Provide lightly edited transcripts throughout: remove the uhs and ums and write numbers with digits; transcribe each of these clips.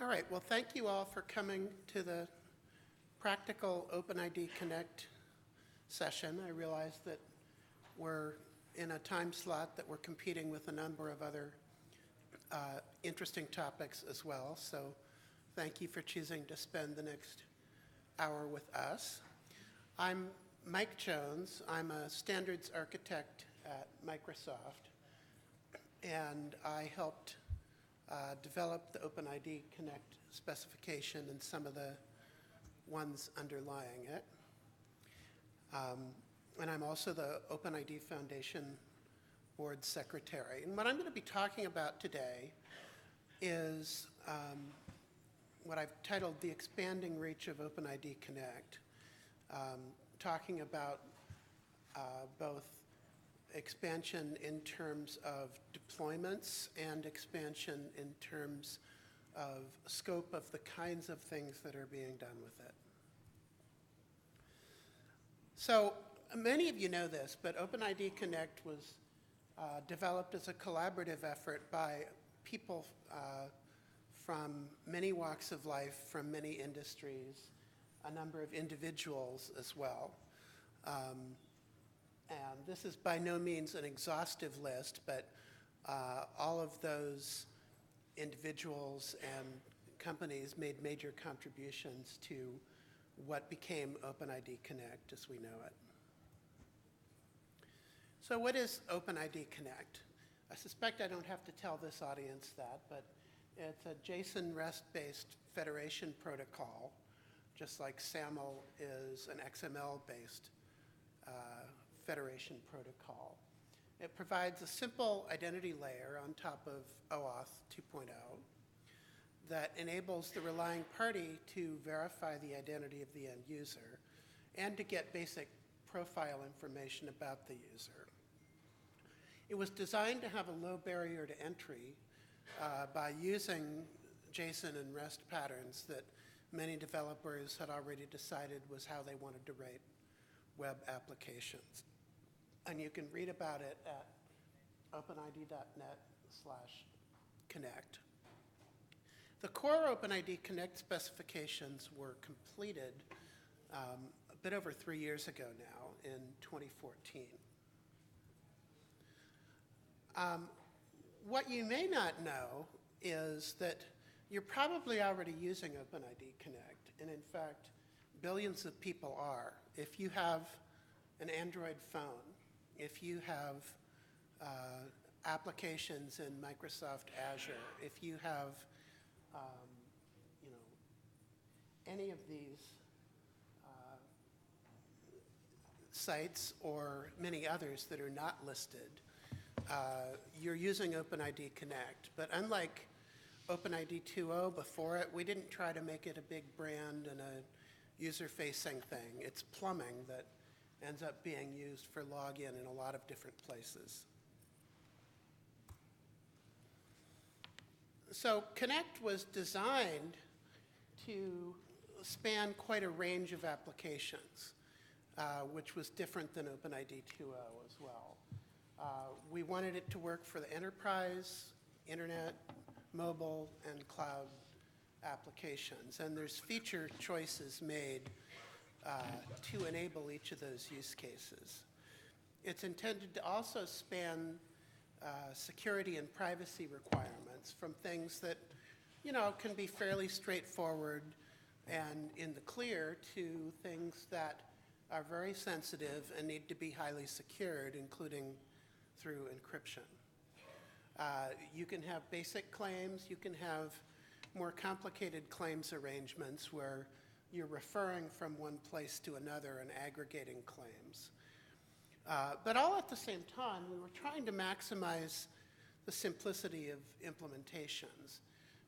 All right, well, thank you all for coming to the practical OpenID Connect session. I realize that we're in a time slot that we're competing with a number of other interesting topics as well, so thank you for choosing to spend the next hour with us. I'm Mike Jones. I'm a standards architect at Microsoft, and I helped develop the OpenID Connect specification and some of the ones underlying it. And I'm also the OpenID Foundation Board Secretary. And what I'm going to be talking about today is what I've titled The Expanding Reach of OpenID Connect, talking about both expansion in terms of deployments and expansion in terms of scope of the kinds of things that are being done with it. So many of you know this, but OpenID Connect was developed as a collaborative effort by people from many walks of life, from many industries, a number of individuals as well. And this is by no means an exhaustive list, but all of those individuals and companies made major contributions to what became OpenID Connect as we know it. So what is OpenID Connect? I suspect I don't have to tell this audience that, but it's a JSON REST-based federation protocol, just like SAML is an XML-based federation protocol. It provides a simple identity layer on top of OAuth 2.0 that enables the relying party to verify the identity of the end user and to get basic profile information about the user. It was designed to have a low barrier to entry by using JSON and REST patterns that many developers had already decided was how they wanted to write web applications. And you can read about it at openid.net/connect. The core OpenID Connect specifications were completed a bit over 3 years ago now, in 2014. What you may not know is that you're probably already using OpenID Connect, and in fact, billions of people are. If you have an Android phone, if you have applications in Microsoft Azure, if you have any of these sites or many others that are not listed, you're using OpenID Connect. But unlike OpenID 2.0 before it, we didn't try to make it a big brand and a user-facing thing. It's plumbing that ends up being used for login in a lot of different places. So Connect was designed to span quite a range of applications, which was different than OpenID 2.0 as well. We wanted it to work for the enterprise, internet, mobile, and cloud applications. And there's feature choices made to enable each of those use cases. It's intended to also span security and privacy requirements from things that, can be fairly straightforward and in the clear to things that are very sensitive and need to be highly secured, including through encryption. You can have basic claims. You can have more complicated claims arrangements where you're referring from one place to another and aggregating claims. But all at the same time, we were trying to maximize the simplicity of implementations.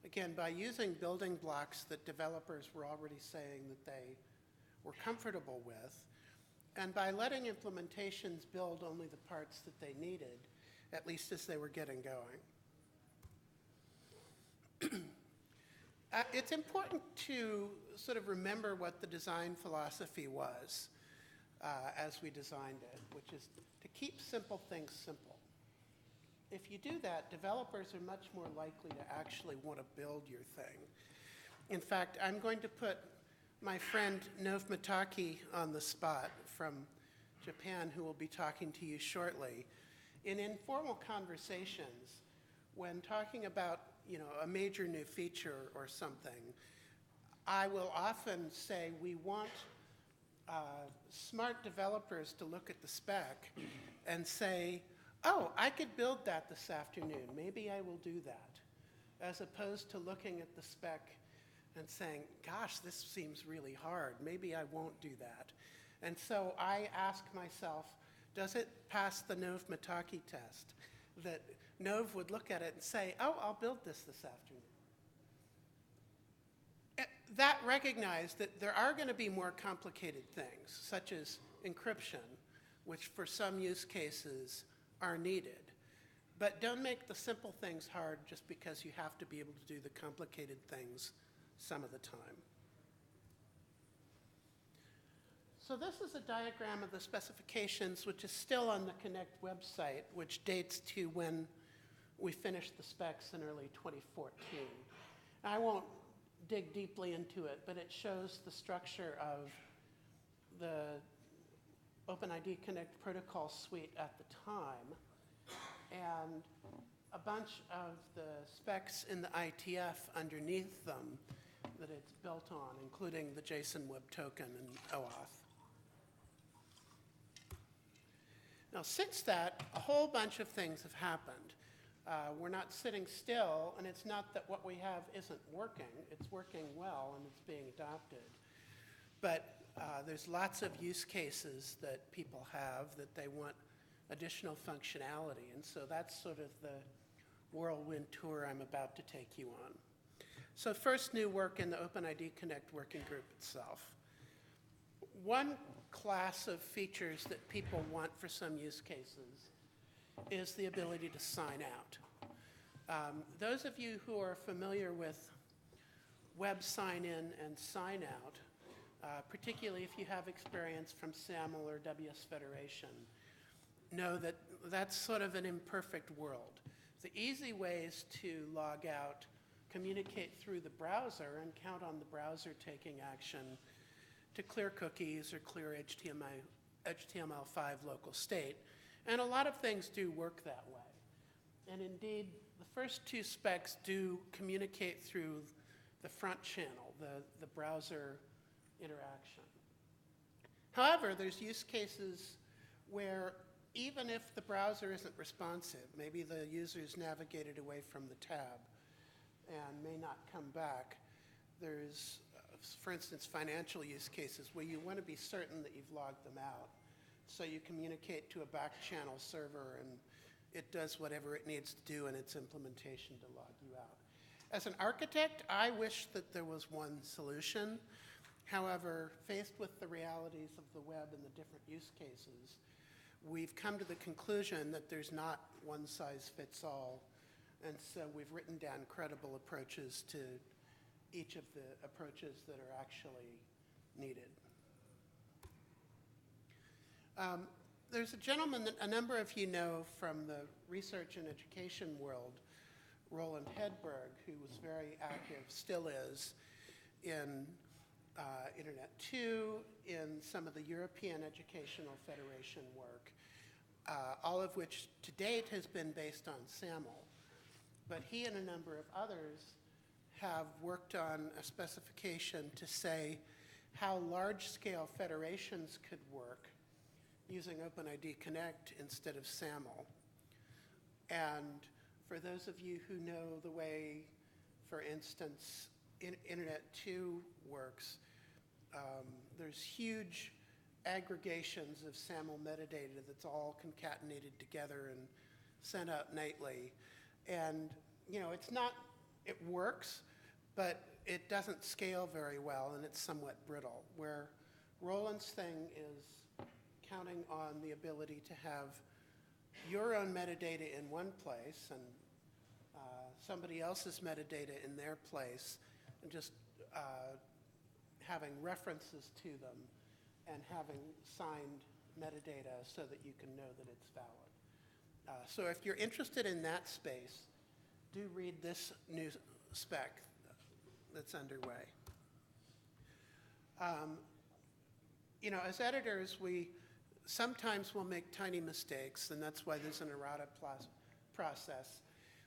Again, by using building blocks that developers were already saying that they were comfortable with, and by letting implementations build only the parts that they needed, at least as they were getting going. It's important to sort of remember what the design philosophy was as we designed it, which is to keep simple things simple. If you do that, developers are much more likely to actually want to build your thing. In fact, I'm going to put my friend Nov Mataki on the spot from Japan, who will be talking to you shortly. In informal conversations, when talking about a major new feature or something, I will often say we want smart developers to look at the spec and say, oh, I could build that this afternoon. Maybe I will do that. As opposed to looking at the spec and saying, gosh, this seems really hard. Maybe I won't do that. And so I ask myself, does it pass the Nov Mataki test? That Nov would look at it and say, oh, I'll build this afternoon. That recognized that there are going to be more complicated things, such as encryption, which for some use cases are needed. But don't make the simple things hard just because you have to be able to do the complicated things some of the time. So this is a diagram of the specifications, which is still on the Connect website, which dates to when we finished the specs in early 2014. I won't dig deeply into it, but it shows the structure of the OpenID Connect protocol suite at the time, and a bunch of the specs in the ITF underneath them that it's built on, including the JSON Web Token and OAuth. Now, since that, a whole bunch of things have happened. We're not sitting still, and it's not that what we have isn't working. It's working well, and it's being adopted. But there's lots of use cases that people have that they want additional functionality, and so that's sort of the whirlwind tour I'm about to take you on. So first, new work in the OpenID Connect working group itself. One class of features that people want for some use cases is the ability to sign out. Those of you who are familiar with web sign-in and sign-out, particularly if you have experience from SAML or WS Federation, know that that's sort of an imperfect world. The easy ways to log out, communicate through the browser, and count on the browser taking action to clear cookies or clear HTML5 local state. And a lot of things do work that way. And indeed, the first two specs do communicate through the front channel, the browser interaction. However, there's use cases where even if the browser isn't responsive, maybe the user's navigated away from the tab and may not come back, there's, for instance, financial use cases where you want to be certain that you've logged them out. So you communicate to a back channel server and it does whatever it needs to do in its implementation to log you out. As an architect, I wish that there was one solution. However, faced with the realities of the web and the different use cases, we've come to the conclusion that there's not one size fits all. And so we've written down credible approaches to each of the approaches that are actually needed. There's a gentleman that a number of you know from the research and education world, Roland Hedberg, who was very active, still is, in Internet 2, in some of the European Educational Federation work, all of which to date has been based on SAML. But he and a number of others have worked on a specification to say how large-scale federations could work using OpenID Connect instead of SAML. And for those of you who know the way, for instance, Internet 2 works, there's huge aggregations of SAML metadata that's all concatenated together and sent out nightly. And, it's not, it works, but it doesn't scale very well and it's somewhat brittle, where Roland's thing is counting on the ability to have your own metadata in one place and somebody else's metadata in their place, and just having references to them and having signed metadata so that you can know that it's valid. So if you're interested in that space, do read this new spec, that's underway. As editors, we sometimes will make tiny mistakes, and that's why there's an errata process.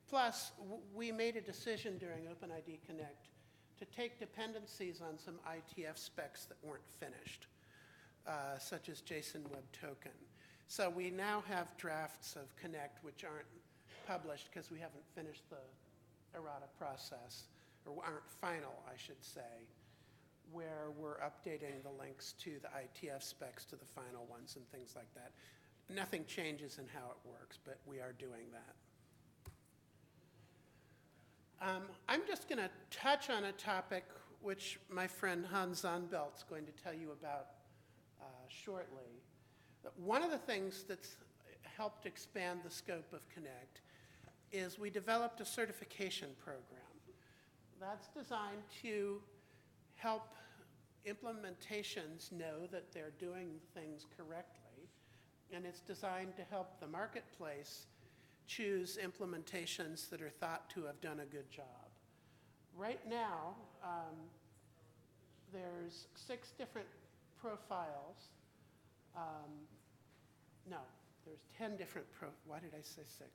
Plus, we made a decision during OpenID Connect to take dependencies on some ITF specs that weren't finished, such as JSON Web Token. So we now have drafts of Connect which aren't published because we haven't finished the errata process, or aren't final, I should say, where we're updating the links to the ITF specs to the final ones and things like that. Nothing changes in how it works, but we are doing that. I'm just going to touch on a topic which my friend Hans Zonnebelt's going to tell you about shortly. One of the things that's helped expand the scope of Connect is we developed a certification program. That's designed to help implementations know that they're doing things correctly, and it's designed to help the marketplace choose implementations that are thought to have done a good job. Right now, there's 6 different profiles. No, there's 10 different why did I say 6?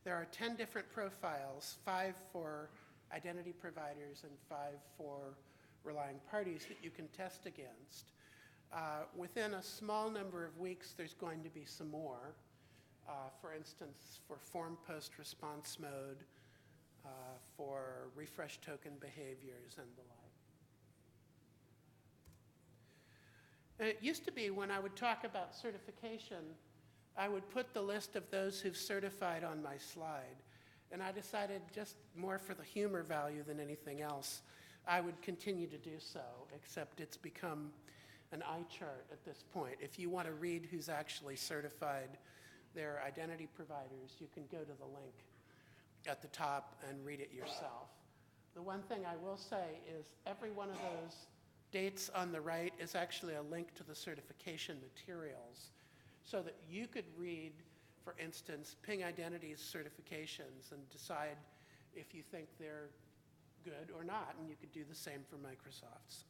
There are 10 different profiles, 5 for identity providers and 5 for relying parties that you can test against. Within a small number of weeks, there's going to be some more. For instance, for form post response mode, for refresh token behaviors and the like. And it used to be when I would talk about certification, I would put the list of those who've certified on my slide. And I decided, just more for the humor value than anything else, I would continue to do so, except it's become an eye chart at this point. If you want to read who's actually certified their identity providers, you can go to the link at the top and read it yourself. The one thing I will say is every one of those dates on the right is actually a link to the certification materials, so that you could read, for instance, Ping Identity's certifications and decide if you think they're good or not, and you could do the same for Microsoft's.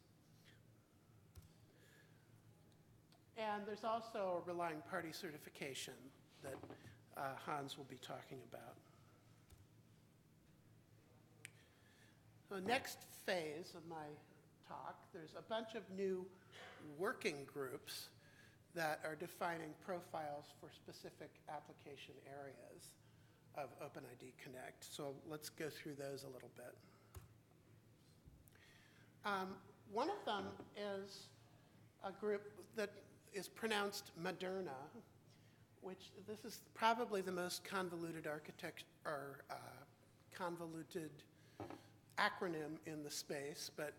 And there's also a relying party certification that Hans will be talking about. The next phase of my talk, there's a bunch of new working groups that are defining profiles for specific application areas of OpenID Connect. So let's go through those a little bit. One of them is a group that is pronounced Moderna, which this is probably the most convoluted convoluted acronym in the space, but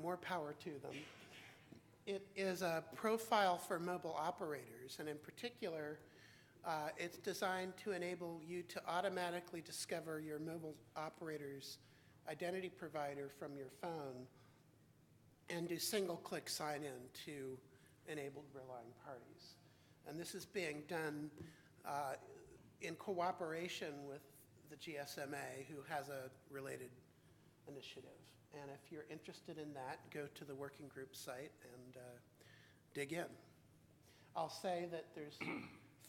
more power to them. It is a profile for mobile operators, and in particular, it's designed to enable you to automatically discover your mobile operator's identity provider from your phone and do single-click sign-in to enabled relying parties. And this is being done in cooperation with the GSMA, who has a related initiative. And if you're interested in that, go to the working group site and dig in. I'll say that there's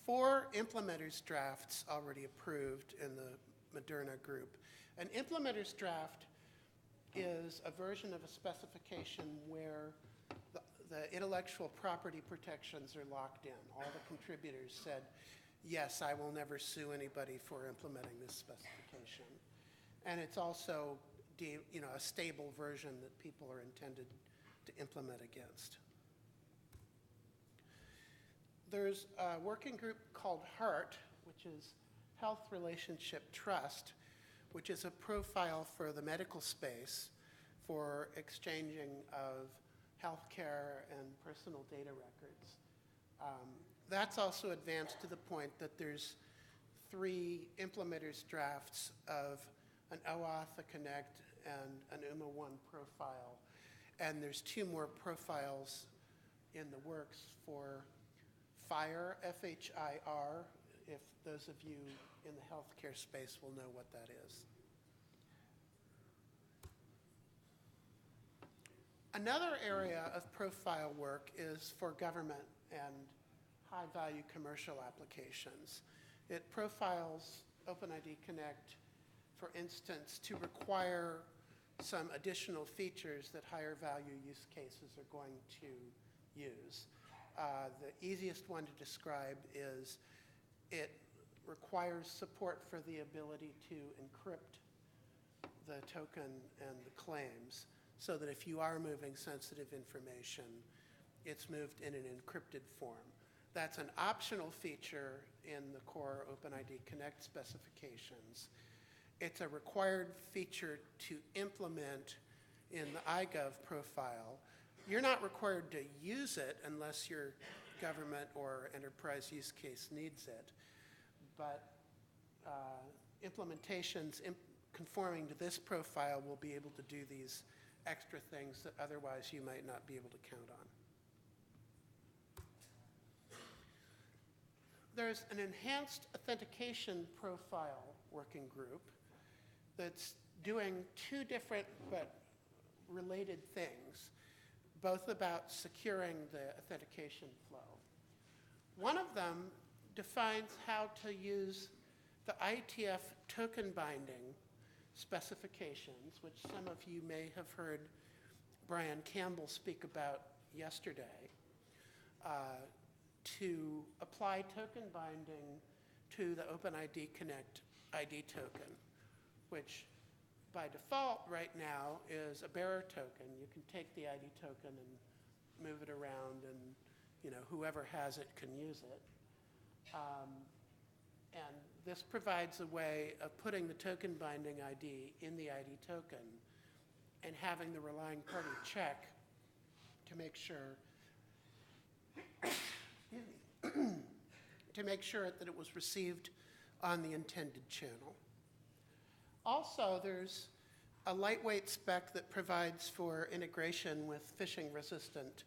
4 implementers drafts already approved in the Moderna group. An implementers draft is a version of a specification where the intellectual property protections are locked in. All the contributors said, yes, I will never sue anybody for implementing this specification. And it's also a stable version that people are intended to implement against. There's a working group called HEART, which is Health Relationship Trust, which is a profile for the medical space for exchanging of healthcare and personal data records. That's also advanced to the point that there's 3 implementers drafts of an OAuth, a Connect, and an UMA1 profile. And there's 2 more profiles in the works for FHIR, F-H-I-R, if those of you in the healthcare space will know what that is. Another area of profile work is for government and high-value commercial applications. It profiles OpenID Connect, for instance, to require some additional features that higher value use cases are going to use. The easiest one to describe is it requires support for the ability to encrypt the token and the claims so that if you are moving sensitive information, it's moved in an encrypted form. That's an optional feature in the core OpenID Connect specifications. It's a required feature to implement in the iGov profile. You're not required to use it unless your government or enterprise use case needs it. But implementations conforming to this profile will be able to do these extra things that otherwise you might not be able to count on. There's an enhanced authentication profile working group that's doing two different but related things, both about securing the authentication flow. One of them defines how to use the IETF token binding specifications, which some of you may have heard Brian Campbell speak about yesterday, to apply token binding to the OpenID Connect ID token, which by default right now is a bearer token. You can take the ID token and move it around, and whoever has it can use it. And this provides a way of putting the token binding ID in the ID token and having the relying party check to make sure that it was received on the intended channel. Also, there's a lightweight spec that provides for integration with phishing-resistant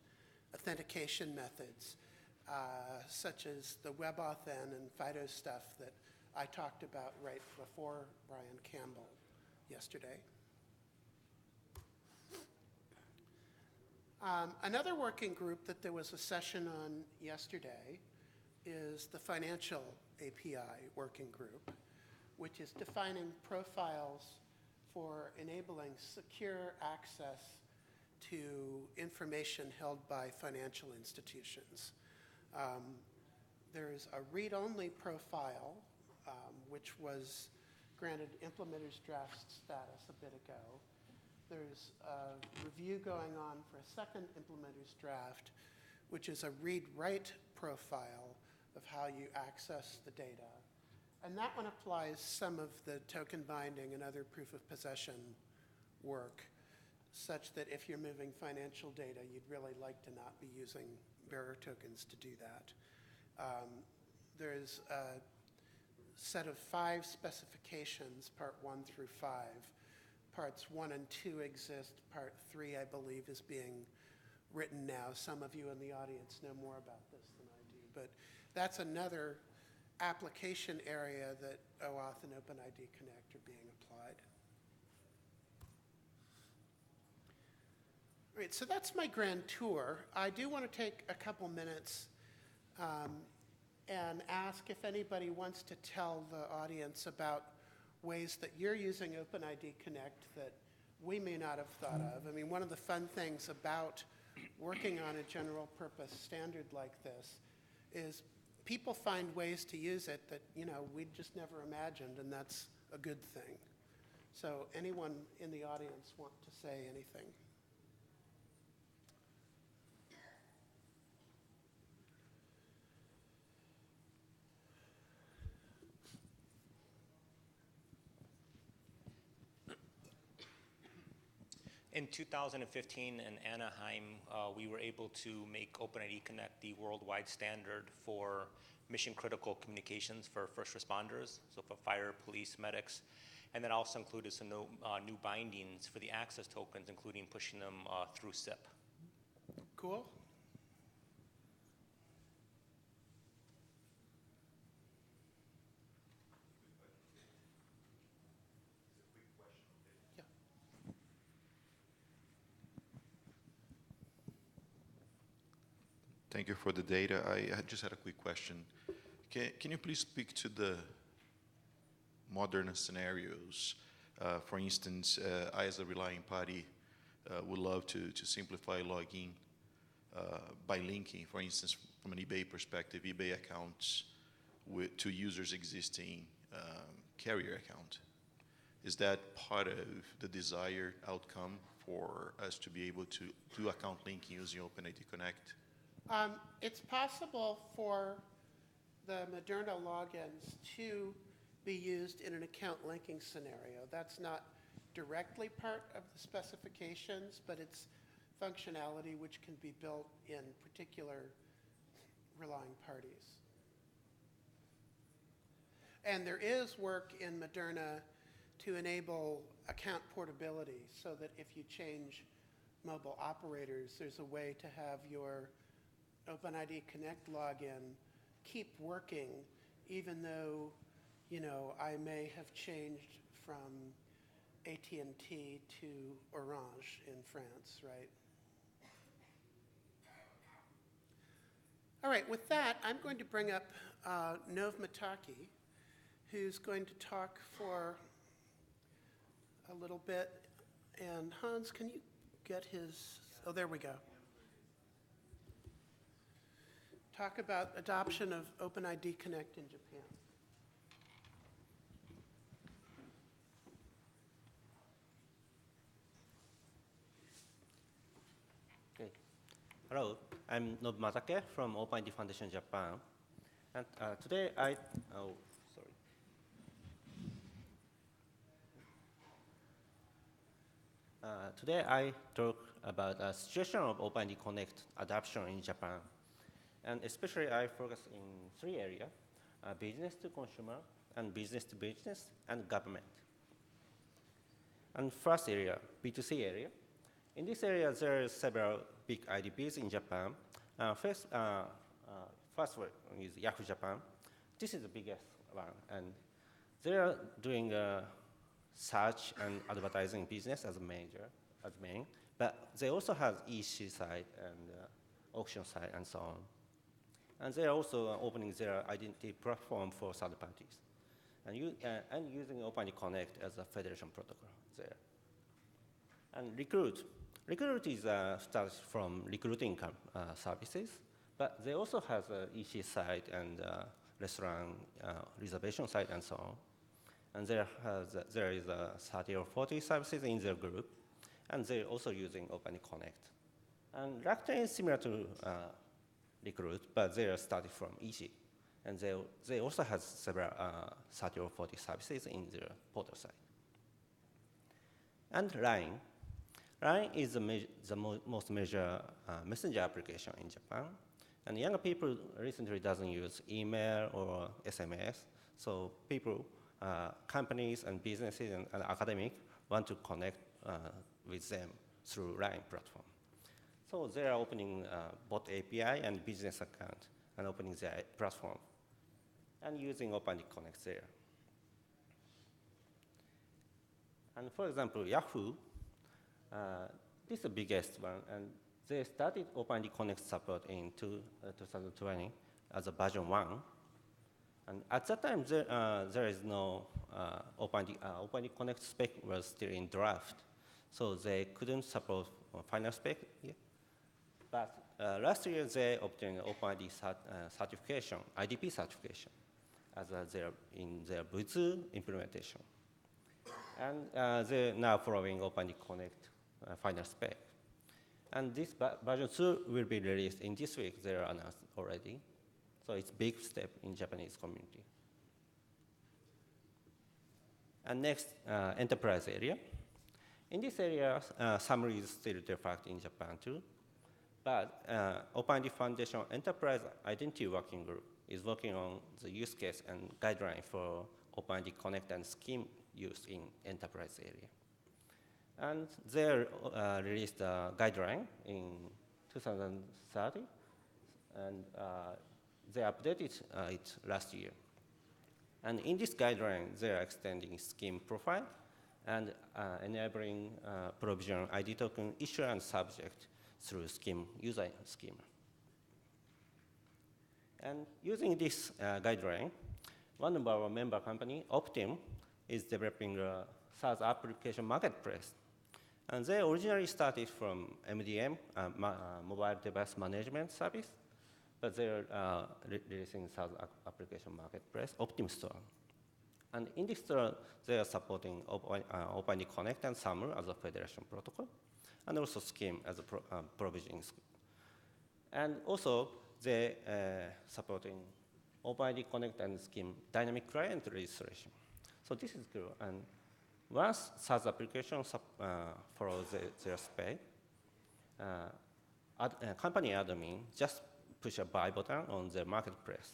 authentication methods, such as the WebAuthn and FIDO stuff that I talked about right before Brian Campbell yesterday. Another working group that there was a session on yesterday is the Financial API Working Group, which is defining profiles for enabling secure access to information held by financial institutions. There's a read-only profile, which was granted implementer's draft status a bit ago. There's a review going on for a second implementer's draft, which is a read-write profile of how you access the data. And that one applies some of the token binding and other proof of possession work, such that if you're moving financial data, you'd really like to not be using bearer tokens to do that. There's a set of 5 specifications, part 1 through 5. Parts 1 and 2 exist. Part 3, I believe, is being written now. Some of you in the audience know more about this than I do. But that's another application area that OAuth and OpenID Connect are being applied. All right, so that's my grand tour. I do want to take a couple minutes and ask if anybody wants to tell the audience about ways that you're using OpenID Connect that we may not have thought of. I mean, one of the fun things about working on a general purpose standard like this is people find ways to use it that, we'd just never imagined, and that's a good thing. So anyone in the audience want to say anything? In 2015 in Anaheim, we were able to make OpenID Connect the worldwide standard for mission-critical communications for first responders, so for fire, police, medics. And that also included some new bindings for the access tokens, including pushing them through SIP. Cool. Thank you for the data. I just had a quick question. Can you please speak to the modern scenarios? For instance, I, as a relying party, would love to simplify login by linking, for instance, from an eBay perspective, eBay accounts to users' existing carrier account. Is that part of the desired outcome for us to be able to do account linking using OpenID Connect? It's possible for the Moderna logins to be used in an account linking scenario. That's not directly part of the specifications, but it's functionality which can be built in particular relying parties. And there is work in Moderna to enable account portability so that if you change mobile operators, there's a way to have your OpenID Connect login keep working even though, you know, I may have changed from AT&T to Orange in France, right? All right, with that, I'm going to bring up Nov Mataki, who's going to talk for a little bit. And Hans, can you get his, oh, there we go. Talk about adoption of OpenID Connect in Japan. Okay. Hello, I'm Nov Matake from OpenID Foundation Japan. And today today I talk about the situation of OpenID Connect adoption in Japan. And especially I focus in three areas, business to consumer, and business to business, and government. And first area, B2C area. In this area, there are several big IDPs in Japan. First one is Yahoo Japan. This is the biggest one. And they are doing search and advertising business as main. But they also have EC side and auction side and so on. And they are also opening their identity platform for third parties. And using OpenID Connect as a federation protocol there. And Recruit. Recruit is starts from recruiting services, but they also have EC side and restaurant reservation side and so on. And there is 30 or 40 services in their group, and they're also using OpenID Connect. And Rakuten is similar to Recruit, but they are started from EC. And they also have several 30 or 40 services in their portal side. And LINE. LINE is the most major messenger application in Japan. And younger people recently doesn't use email or SMS. So people, companies and businesses and academic want to connect with them through LINE platform. So they are opening both API and business account and opening their platform and using OpenID Connect there. And for example, Yahoo, this is the biggest one, and they started OpenID Connect support in 2020 as a version 1. And at that time, there is no OpenID Connect spec was still in draft, so they couldn't support final spec yet. But last year, they obtained OpenID certification, IDP certification, as in their Buzz implementation. And they're now following OpenID Connect final spec. And this version 2 will be released in this week. They are announced already. So it's a big step in Japanese community. And next, enterprise area. In this area, summary is still the fact in Japan too. But OpenID Foundation Enterprise Identity Working Group is working on the use case and guideline for OpenID Connect and Scheme use in enterprise area. And they released a guideline in 2030, and they updated it last year. And in this guideline, they are extending scheme profile and enabling provision ID token issuer and subject through scheme user schema. And using this guideline, one of our member company, Optim, is developing a SaaS application marketplace. And they originally started from MDM, mobile device management service, but they're releasing SaaS application marketplace, Optim Store. And in this store, they are supporting OpenID Connect and SAML as a federation protocol, and also Scheme as a provisioning. And also, they supporting OpenID Connect and Scheme dynamic client registration. So this is good. And once SaaS application follows their spec, company admin just push a buy button on the marketplace.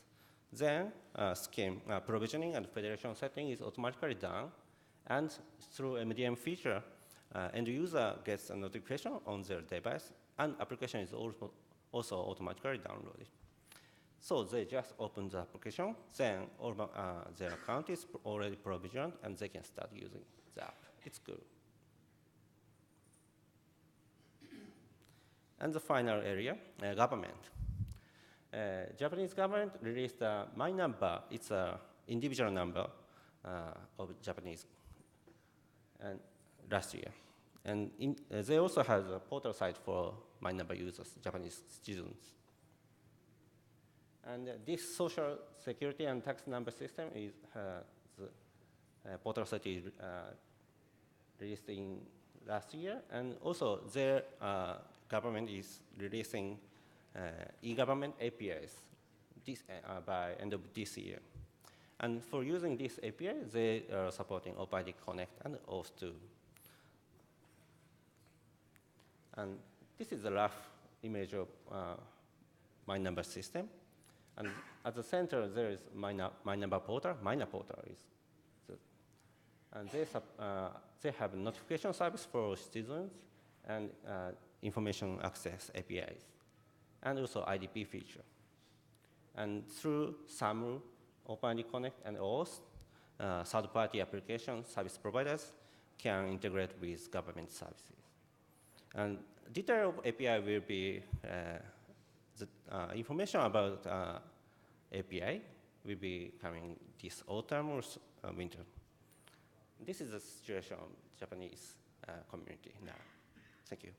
Then Scheme provisioning and federation setting is automatically done. And through MDM feature, end user gets a notification on their device, and application is also automatically downloaded. So they just open the application, then their account is already provisioned, and they can start using the app. It's good. And the final area, government. Japanese government released my number. It's an individual number of Japanese and last year. And they also have a portal site for my number users, Japanese citizens. And this social security and tax number system is the portal site is released in last year, and also their government is releasing e-government APIs by end of this year. And for using this API, they are supporting OpenID Connect and Auth2. And this is a rough image of my number system. And at the center, there is my number portal. Minor portal is, and they have a notification service for citizens and information access APIs, and also IDP feature. And through SAML, OpenID Connect, and Auth, third-party application service providers can integrate with government services. And detail of API will be the information about API will be coming this autumn or winter. This is the situation of Japanese community now. Thank you.